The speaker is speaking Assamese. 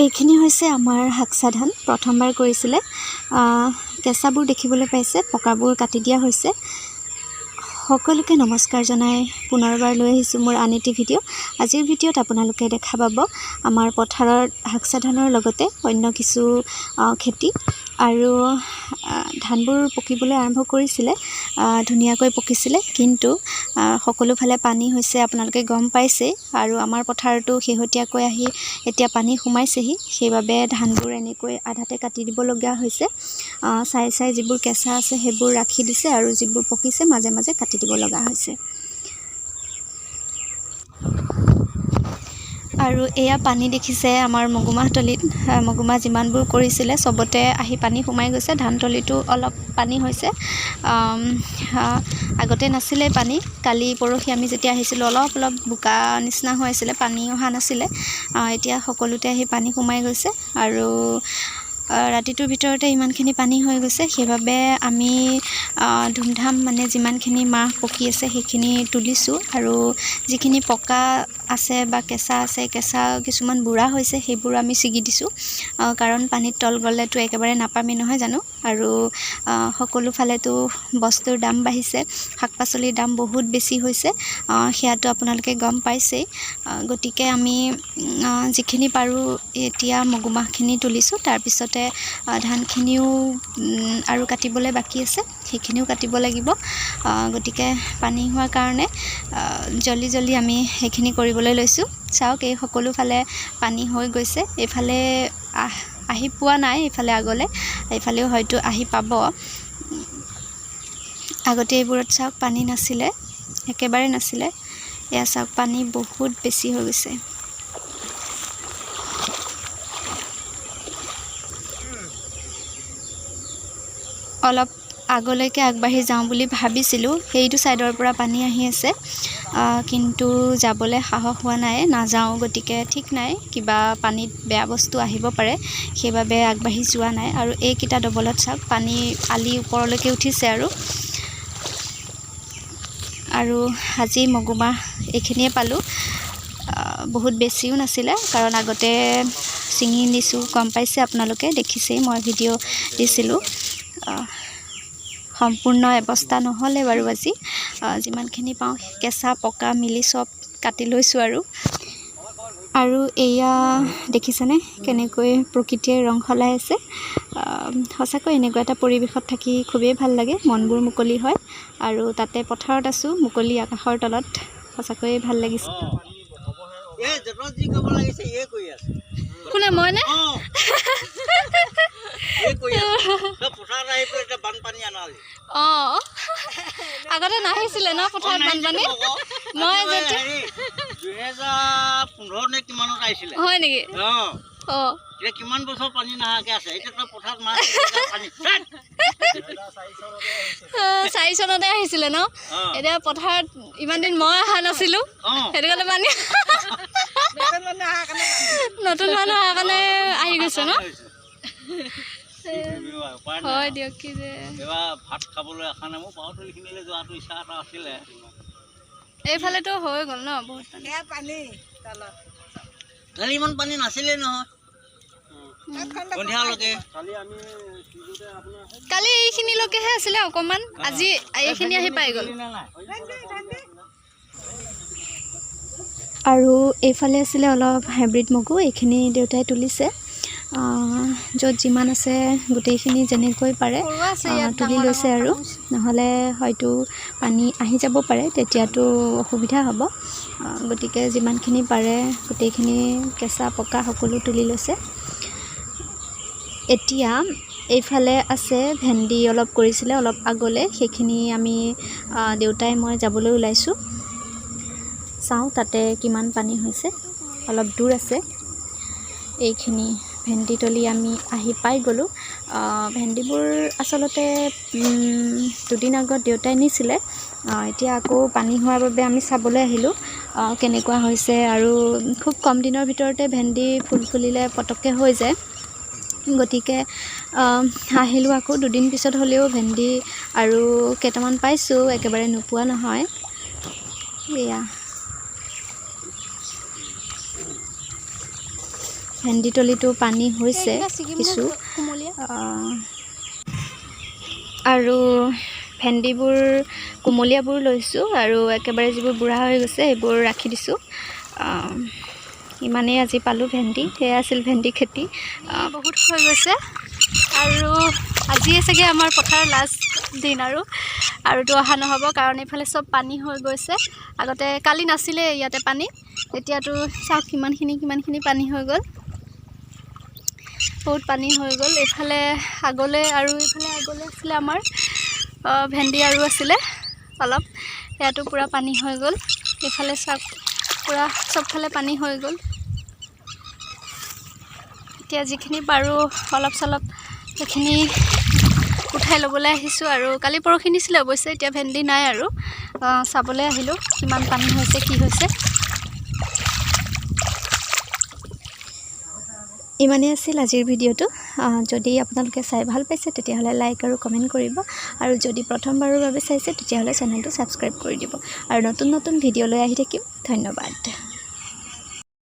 এইখিনি হৈছে আমাৰ হাকচা ধান প্ৰথমবাৰ কৰিছিলে কেঁচাবোৰ দেখিবলৈ পাইছে পকাবোৰ কাটি দিয়া হৈছে সকলোকে নমস্কাৰ জনাই পুনৰবাৰ লৈ আহিছোঁ মোৰ আন এটি ভিডিঅ' আজিৰ ভিডিঅ'ত আপোনালোকে দেখা পাব আমাৰ পথাৰৰ হাকচা ধানৰ লগতে অন্য কিছু খেতি আৰু ধানবোৰ পকিবলৈ আৰম্ভ কৰিছিলে ধুনীয়াকৈ পকিছিলে কিন্তু সকলো ফালে পানী হৈছে আপোনালোকে গম পাইছে আৰু আমাৰ পথাৰটো শেহতীয়াকৈ আহি এতিয়া পানী সোমাইছেহি সেইবাবে ধানবোৰ এনেকৈ আধাতে কাটি দিব লগা হৈছে চাই যিবোৰ কেঁচা আছে সেইবোৰ ৰাখি দিছে আৰু যিবোৰ পকিছে মাজে মাজে কাটি দিব লগা হৈছে আৰু এয়া পানী দেখিছে আমাৰ মগুমাহতলিত মগুমাহ যিমানবোৰ কৰিছিলে সবতে আহি পানী সোমাই গৈছে ধানতলিটো অলপ পানী হৈছে আগতে নাছিলে পানী কালি পৰহি আমি যেতিয়া আহিছিলোঁ অলপ বোকা নিচিনা হৈ আছিলে পানী অহা নাছিলে এতিয়া সকলোতে আহি পানী সোমাই গৈছে আৰু ৰাতিটোৰ ভিতৰতে ইমানখিনি পানী হৈ গৈছে সেইবাবে আমি ধুমধাম মানে যিমানখিনি মাহ পকি আছে সেইখিনি তুলিছোঁ আৰু যিখিনি পকা আছে বা কেঁচা আছে কেঁচা কিছুমান বুঢ়া হৈছে সেইবোৰ আমি ছিগি দিছোঁ কাৰণ পানীত তল গ'লেতো একেবাৰে নাপামি নহয় জানো আৰু সকলো ফালেতো বস্তুৰ দাম বাঢ়িছে শাক পাচলিৰ দাম বহুত বেছি হৈছে সেয়াটো আপোনালোকে গম পাইছেই গতিকে আমি যিখিনি পাৰোঁ এতিয়া মগুমাহখিনি তুলিছোঁ তাৰপিছতে ধানখিনিও আৰু কাটিবলৈ বাকী আছে সেইখিনিও কাটিব লাগিব গতিকে পানী হোৱাৰ কাৰণে জলদি আমি সেইখিনি কৰিবলৈ লৈছোঁ চাওক এই সকলো ফালে পানী হৈ গৈছে এইফালে আহি পোৱা নাই এইফালে আগলৈ এইফালেও হয়তো আহি পাব আগতে এইবোৰত চাওক পানী নাছিলে একেবাৰে নাছিলে এয়া চাওক পানী বহুত বেছি হৈ গৈছে অলপ আগলৈকে আগবাঢ়ি যাওঁ বুলি ভাবিছিলোঁ সেইটো সাইডৰ পৰা পানী আহি আছে কিন্তু যাবলৈ সাহস হোৱা নাই নাযাওঁ গতিকে ঠিক নাই কিবা পানীত বেয়া বস্তু আহিব পাৰে সেইবাবে আগবাঢ়ি যোৱা নাই আৰু এইকেইটা ডবলত চাওক পানী আলি ওপৰলৈকে উঠিছে আৰু আজি মগুমাহ এইখিনিয়ে পালোঁ বহুত বেছিও নাছিলে কাৰণ আগতে ছিঙি নিছোঁ গম পাইছে আপোনালোকে দেখিছেই মই ভিডিঅ' দিছিলোঁ সম্পূৰ্ণ অৱস্থা নহ'লে বাৰু আজি যিমানখিনি পাওঁ কেঁচা পকা মিলি চব কাটি লৈছোঁ আৰু এয়া দেখিছেনে কেনেকৈ প্ৰকৃতিয়ে ৰং সলাই আছে সঁচাকৈ এনেকুৱা এটা পৰিৱেশত থাকি খুবেই ভাল লাগে মনবোৰ মুকলি হয় আৰু তাতে পথাৰত আছোঁ মুকলি আকাশৰ তলত সঁচাকৈ ভাল লাগিছে কোনে মইনে আগতে নাহিছিলে ন পথাৰত বানপানী মই 2015 নে কিমানত আহিছিলে হয় নেকি এতিয়া কিমান বছৰ পানী নাহাকে আছে এতিয়া তো পথাৰত মাছ পানী 4 চনতে আহিছিলে ন এতিয়া পথাৰত ইমান দিন মই অহা নাছিলোঁ সেইটো কাৰণে পানী নতুন মানুহ অহাৰ কাৰণে আহি গৈছে ন হয় দিয়ক কি যে ভাত খাবলৈ আশা নাই মোৰ পাওঁতলিখিনিলৈ যোৱাটো ইচ্ছা এটা আছিলে এইফালেতো হৈ গ'ল ন বহুত পানী কালি ইমান পানী নাছিলে নহয় কালি এইখিনিলৈকেহে আছিলে অকণমান আজি এইখিনি আহি পাই গ'ল আৰু এইফালে আছিলে অলপ হাইব্ৰিড মগু এইখিনি দেউতাই তুলিছে য'ত যিমান আছে গোটেইখিনি যেনেকৈ পাৰে তুলি লৈছে আৰু নহ'লে হয়তো পানী আহি যাব পাৰে তেতিয়াতো অসুবিধা হ'ব গতিকে যিমানখিনি পাৰে গোটেইখিনি কেঁচা পকা সকলো তুলি লৈছে এতিয়া এইফালে আছে ভেন্দি অলপ কৰিছিলে অলপ আগলৈ সেইখিনি আমি দেউতাই মই যাবলৈ ওলাইছোঁ চাওঁ তাতে কিমান পানী হৈছে অলপ দূৰ আছে এইখিনি ভেন্দি তলি আমি আহি পাই গ'লোঁ ভেন্দিবোৰ আচলতে দুদিন আগত দেউতাই নিছিলে এতিয়া আকৌ পানী হোৱাৰ বাবে আমি চাবলৈ আহিলোঁ কেনেকুৱা হৈছে আৰু খুব কম দিনৰ ভিতৰতে ভেন্দি ফুল ফুলিলে পটককৈ হৈ যায় গতিকে আহিলোঁ আকৌ দুদিন পিছত হ'লেও ভেন্দি আৰু কেইটামান পাইছোঁ একেবাৰে নোপোৱা নহয় এয়া ভেন্দিতলিটো পানী হৈছে কিছু আৰু ভেন্দিবোৰ কুমলীয়াবোৰ লৈছোঁ আৰু একেবাৰে যিবোৰ বুঢ়া হৈ গৈছে সেইবোৰ ৰাখি দিছোঁ। ইমানেই আজি পালোঁ ভেন্দি। সেয়া আছিল ভেন্দি খেতি। বহুত হৈ গৈছে আৰু আজিয়ে চাগে আমাৰ পথাৰৰ লাষ্ট দিন আৰুতো অহা নহ'ব, কাৰণ এইফালে চব পানী হৈ গৈছে। আগতে কালি নাছিলে ইয়াতে পানী, এতিয়াতো চাওক কিমানখিনি পানী হৈ গ'ল। বহুত পানী হৈ গ'ল। এইফালে আগলৈ আছিলে আমাৰ ভেন্দি আৰু আছিলে অলপ, সেয়াতো পূৰা পানী হৈ গ'ল। এইফালে চাওক পূৰা চবফালে পানী হৈ গ'ল। এতিয়া যিখিনি পাৰোঁ অলপ চলপ সেইখিনি উঠাই ল'বলৈ আহিছোঁ। আৰু কালি পৰহি নিছিলে অৱশ্যে, এতিয়া ভেন্দি নাই আৰু চাবলৈ আহিলোঁ কিমান পানী হৈছে কি হৈছে। ইমানেই আছিল আজিৰ ভিডিঅ'টো। যদি আপোনালোকে চাই ভাল পাইছে তেতিয়াহ'লে লাইক আৰু কমেণ্ট কৰিব, আৰু যদি প্ৰথমবাৰৰ বাবে চাইছে তেতিয়াহ'লে চেনেলটো ছাবস্ক্ৰাইব কৰি দিব, আৰু নতুন ভিডিঅ' লৈ আহি থাকিম। ধন্যবাদ।